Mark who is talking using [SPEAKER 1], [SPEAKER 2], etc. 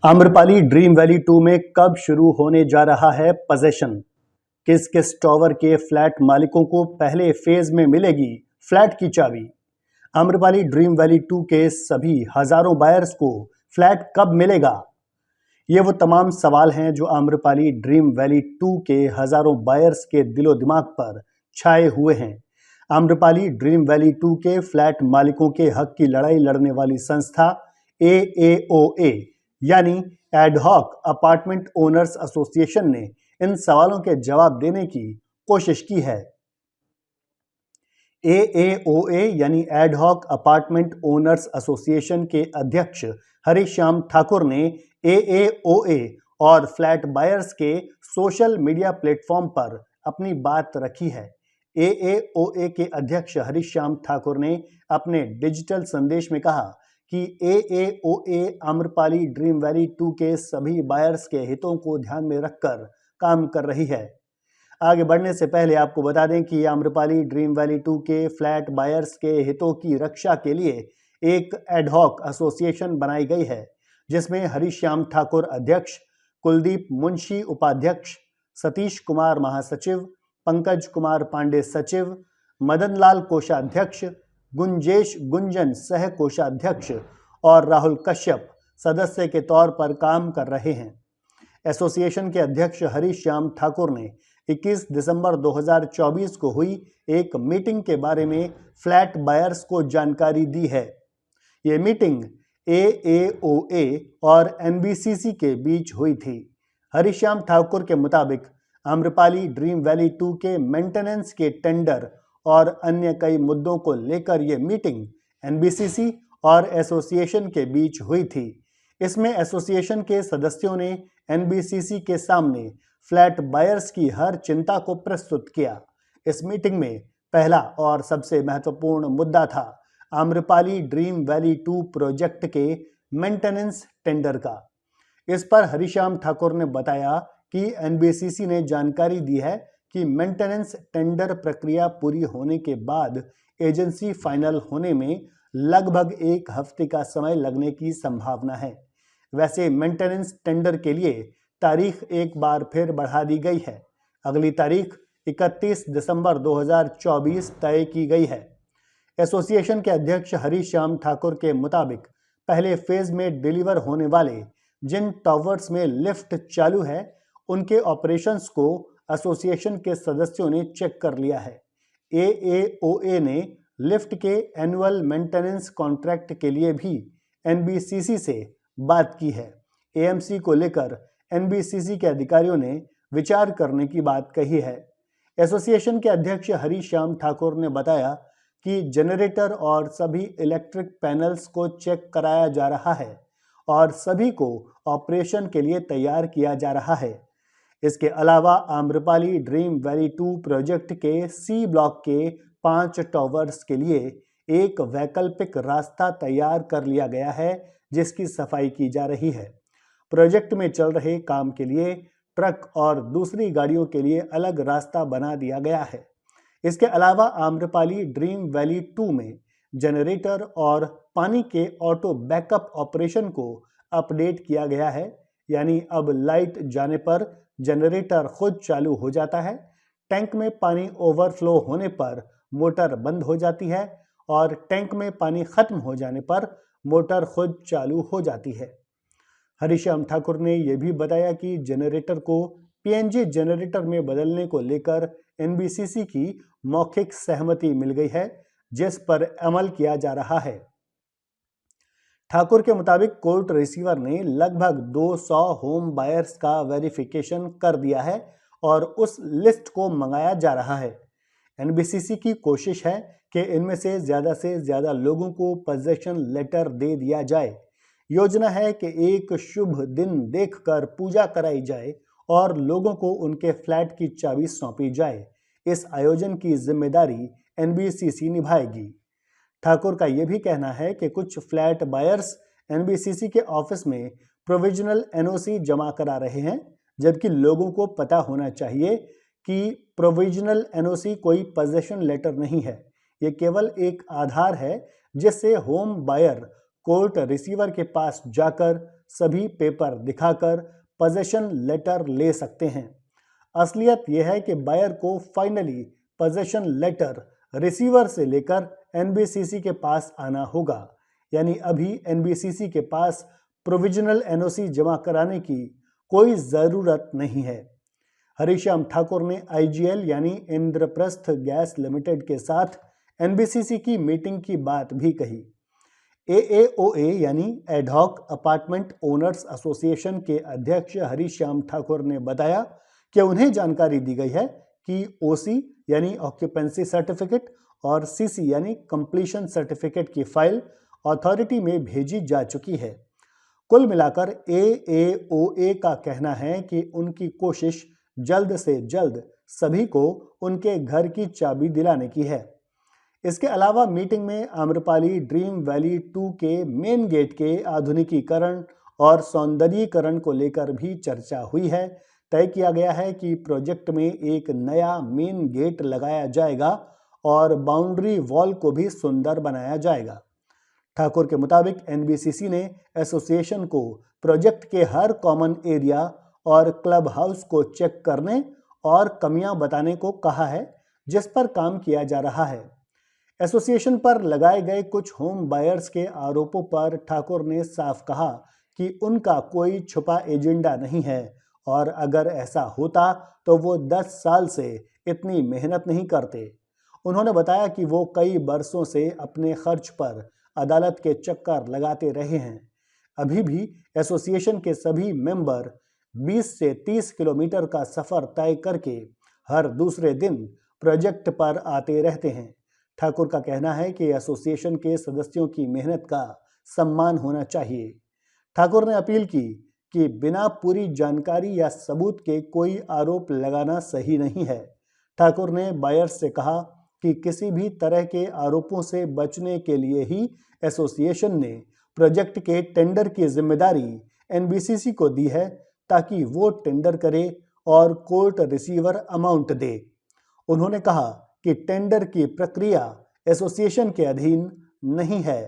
[SPEAKER 1] Amrapali dream valley 2 में कब शुरू होने जा रहा है पजेशन? किस किस टॉवर के फ्लैट मालिकों को पहले फेज में मिलेगी फ्लैट की चाबी? आम्रपाली ड्रीम वैली 2 के सभी हजारों बायर्स को फ्लैट कब मिलेगा? ये वो तमाम सवाल हैं जो आम्रपाली ड्रीम वैली 2 के हजारों बायर्स के दिलो दिमाग पर छाए हुए हैं। आम्रपाली ड्रीम वैली 2 के फ्लैट मालिकों के हक की लड़ाई लड़ने वाली संस्था AAOA यानी एडहॉक अपार्टमेंट ओनर्स एसोसिएशन ने इन सवालों के जवाब देने की कोशिश की है। AAOA यानी एडहॉक अपार्टमेंट ओनर्स एसोसिएशन के अध्यक्ष हरिश्याम ठाकुर ने AAOA और फ्लैट बायर्स के सोशल मीडिया प्लेटफॉर्म पर अपनी बात रखी है। AAOA के अध्यक्ष हरिश्याम ठाकुर ने अपने डिजिटल संदेश में कहा कि AAOA आम्रपाली ड्रीम वैली 2 के सभी बायर्स के हितों को ध्यान में रखकर काम कर रही है। आगे बढ़ने से पहले आपको बता दें कि आम्रपाली ड्रीम वैली 2 के फ्लैट बायर्स के हितों की रक्षा के लिए एक एडहॉक एसोसिएशन बनाई गई है, जिसमें हरिश्याम ठाकुर अध्यक्ष, कुलदीप मुंशी उपाध्यक्ष, सतीश कुमार महासचिव, पंकज कुमार पांडे सचिव, मदन लाल कोषाध्यक्ष, गुंजेश गुंजन सह कोषाध्यक्ष और राहुल कश्यप सदस्य के तौर पर काम कर रहे हैं। एसोसिएशन के अध्यक्ष हरिश्याम ठाकुर ने 21 दिसंबर 2024 को हुई एक मीटिंग के बारे में फ्लैट बायर्स को जानकारी दी है। ये मीटिंग AAOA और NBCC के बीच हुई थी। हरिश्याम ठाकुर के मुताबिक आम्रपाली ड्रीम वैली 2 के मेंटेनेंस के टेंडर और अन्य कई मुद्दों को लेकर ये मीटिंग NBCC और एसोसिएशन के बीच हुई थी। इसमें एसोसिएशन के सदस्यों ने NBCC के सामने फ्लैट बायर्स की हर चिंता को प्रस्तुत किया। इस मीटिंग में पहला और सबसे महत्वपूर्ण मुद्दा था आम्रपाली ड्रीम वैली 2 प्रोजेक्ट के मेंटेनेंस टेंडर का। इस पर हरिश्याम ठाकुर ने बताया कि NBCC ने जानकारी दी है कि मेंटेनेंस टेंडर प्रक्रिया पूरी होने के बाद एजेंसी फाइनल होने में लगभग 1 हफ्ते का समय लगने की संभावना है। वैसे मेंटेनेंस टेंडर के लिए तारीख एक बार फिर बढ़ा दी गई है। अगली तारीख 31 दिसंबर 2024 तय की गई है। एसोसिएशन के अध्यक्ष हरिश्याम ठाकुर के मुताबिक पहले फेज में डिलीवर होने वाले जिन टावर्स में लिफ्ट चालू है, उनके ऑपरेशंस को एसोसिएशन के सदस्यों ने चेक कर लिया है। AAOA ने लिफ्ट के एनुअल मेंटेनेंस कॉन्ट्रैक्ट के लिए भी NBCC से बात की है। AMC को लेकर NBCC के अधिकारियों ने विचार करने की बात कही है। एसोसिएशन के अध्यक्ष हरिश्याम ठाकुर ने बताया कि जनरेटर और सभी इलेक्ट्रिक पैनल्स को चेक कराया जा रहा है और सभी को ऑपरेशन के लिए तैयार किया जा रहा है। इसके अलावा आम्रपाली ड्रीम वैली 2 प्रोजेक्ट के C ब्लॉक के 5 टावर्स के लिए एक वैकल्पिक रास्ता तैयार कर लिया गया है, जिसकी सफाई की जा रही है। प्रोजेक्ट में चल रहे काम के लिए ट्रक और दूसरी गाड़ियों के लिए अलग रास्ता बना दिया गया है। इसके अलावा आम्रपाली ड्रीम वैली 2 में जनरेटर और पानी के ऑटो बैकअप ऑपरेशन को अपडेट किया गया है, यानी अब लाइट जाने पर जनरेटर खुद चालू हो जाता है, टैंक में पानी ओवरफ्लो होने पर मोटर बंद हो जाती है और टैंक में पानी खत्म हो जाने पर मोटर खुद चालू हो जाती है। हरिश्याम ठाकुर ने यह भी बताया कि जनरेटर को PNG जनरेटर में बदलने को लेकर NBCC की मौखिक सहमति मिल गई है, जिस पर अमल किया जा रहा है। ठाकुर के मुताबिक कोर्ट रिसीवर ने लगभग 200 होम बायर्स का वेरिफिकेशन कर दिया है और उस लिस्ट को मंगाया जा रहा है। NBCC की कोशिश है कि इनमें से ज्यादा लोगों को पोजेशन लेटर दे दिया जाए। योजना है कि एक शुभ दिन देखकर पूजा कराई जाए और लोगों को उनके फ्लैट की चाबी सौंपी जाए। इस आयोजन की जिम्मेदारी NBCC निभाएगी। ठाकुर का यह भी कहना है कि कुछ फ्लैट बायर्स NBCC के ऑफिस में प्रोविजनल NOC जमा करा रहे हैं, जबकि लोगों को पता होना चाहिए कि प्रोविजनल NOC कोई पोजेशन लेटर नहीं है। ये केवल एक आधार है जिससे होम बायर कोर्ट रिसीवर के पास जाकर सभी पेपर दिखाकर पोजेशन लेटर ले सकते हैं। असलियत यह है कि बायर को फाइनली पोजेशन लेटर रिसीवर से लेकर एनबीसीसी के पास आना होगा। यानी अभी एनबीसीसी के पास प्रोविजनल एनओसी जमा कराने की कोई ज़रूरत नहीं है। हरिश्याम ठाकुर ने आईजीएल यानी इंद्रप्रस्थ गैस लिमिटेड के साथ एनबीसीसी की मीटिंग की बात भी कही। एएओए यानी एडहॉक अपार्टमेंट ओनर्स एसोसिएशन के अध्यक्ष हरिश्याम ठाकुर ने बताया कि उन्हें जानकारी दी गई है कि ओसी यानी ऑक्यूपेंसी सर्टिफिकेट और सीसी यानी कंप्लीशन सर्टिफिकेट की फाइल अथॉरिटी में भेजी जा चुकी है। कुल मिलाकर एएओए का कहना है कि उनकी कोशिश जल्द से जल्द सभी को उनके घर की चाबी दिलाने की है। इसके अलावा मीटिंग में आम्रपाली ड्रीम वैली 2 के मेन गेट के आधुनिकीकरण और सौंदर्यीकरण को लेकर भी चर्चा हुई है। तय किया गया है कि प्रोजेक्ट में एक नया मेन गेट लगाया जाएगा और बाउंड्री वॉल को भी सुंदर बनाया जाएगा। ठाकुर के मुताबिक एनबीसीसी ने एसोसिएशन को प्रोजेक्ट के हर कॉमन एरिया और क्लब हाउस को चेक करने और कमियां बताने को कहा है, जिस पर काम किया जा रहा है। एसोसिएशन पर लगाए गए कुछ होम बायर्स के आरोपों पर ठाकुर ने साफ कहा कि उनका कोई छुपा एजेंडा नहीं है और अगर ऐसा होता तो वो 10 साल से इतनी मेहनत नहीं करते। उन्होंने बताया कि वो कई बरसों से अपने खर्च पर अदालत के चक्कर लगाते रहे हैं। अभी भी एसोसिएशन के सभी मेंबर 20 से 30 किलोमीटर का सफर तय करके हर दूसरे दिन प्रोजेक्ट पर आते रहते हैं। ठाकुर का कहना है कि एसोसिएशन के सदस्यों की मेहनत का सम्मान होना चाहिए। ठाकुर ने अपील की कि बिना पूरी जानकारी या सबूत के कोई आरोप लगाना सही नहीं है। ठाकुर ने बायर्स से कहा कि किसी भी तरह के आरोपों से बचने के लिए ही एसोसिएशन ने प्रोजेक्ट के टेंडर की जिम्मेदारी एनबीसीसी को दी है, ताकि वो टेंडर करे और कोर्ट रिसीवर अमाउंट दे। उन्होंने कहा कि टेंडर की प्रक्रिया एसोसिएशन के अधीन नहीं है